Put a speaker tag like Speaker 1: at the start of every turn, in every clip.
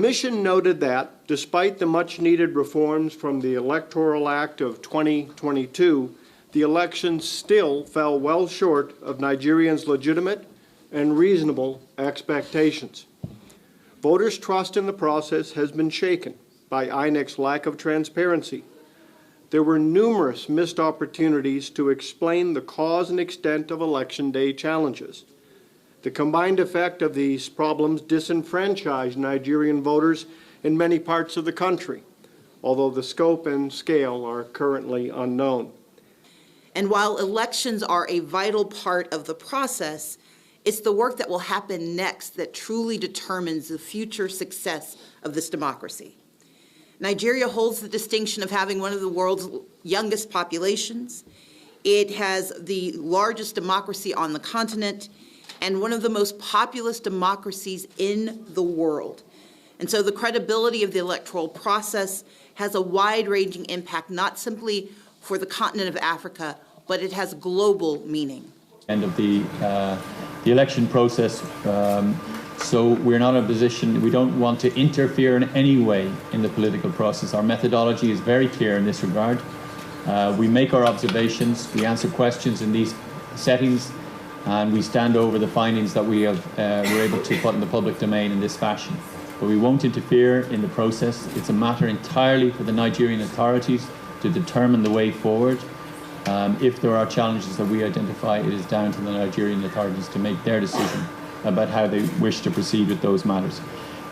Speaker 1: mission noted that, despite the much-needed reforms from the Electoral Act of 2022, the elections still fell well short of Nigerians' legitimate and reasonable expectations. Voters' trust in the process has been shaken by INEC's lack of transparency. There were numerous missed opportunities to explain the cause and extent of Election Day challenges. The combined effect of these problems disenfranchised Nigerian voters in many parts of the country, although the scope and scale are currently unknown.
Speaker 2: And while elections are a vital part of the process, it's the work that will happen next that truly determines the future success of this democracy. Nigeria holds the distinction of having one of the world's youngest populations. It has the largest democracy on the continent and one of the most populous democracies in the world. And so the credibility of the electoral process has a wide-ranging impact, not simply for the continent of Africa, but it has global meaning.
Speaker 3: End of the election process, so we're not in a position, we don't want to interfere in any way in the political process. Our methodology is very clear in this regard. We make our observations, we answer questions in these settings, and we stand over the findings that we have were able to put in the public domain in this fashion. But we won't interfere in the process. It's a matter entirely for the Nigerian authorities to determine the way forward. If there are challenges that we identify, it is down to the Nigerian authorities to make their decision about how they wish to proceed with those matters.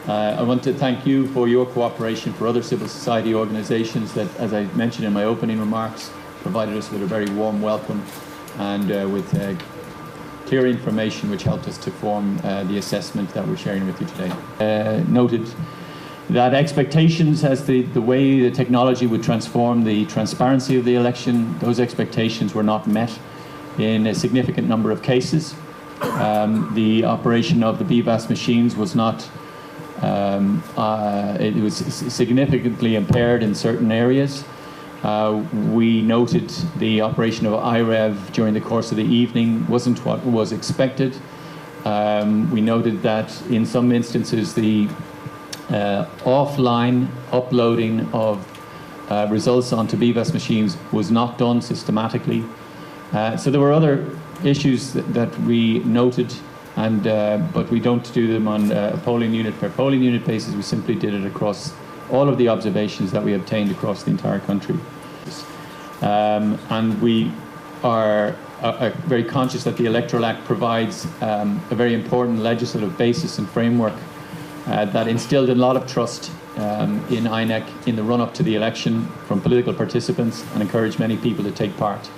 Speaker 3: I want to thank you for your cooperation, for other civil society organisations that, as I mentioned in my opening remarks, provided us with a very warm welcome and with clear information which helped us to form the assessment that we're sharing with you today. Noted that expectations as the way the technology would transform the transparency of the election, those expectations were not met in a significant number of cases. The operation of the BVAS machines was not, it was significantly impaired in certain areas. We noted the operation of IREV during the course of the evening wasn't what was expected. We noted that in some instances the offline uploading of results onto BVAS machines was not done systematically. So there were other issues that we noted, and but we don't do them on a polling unit per polling unit basis. We simply did it across all of the observations that we obtained across the entire country. And we are very conscious that the Electoral Act provides a very important legislative basis and framework that instilled a lot of trust in INEC in the run-up to the election from political participants and encouraged many people to take part.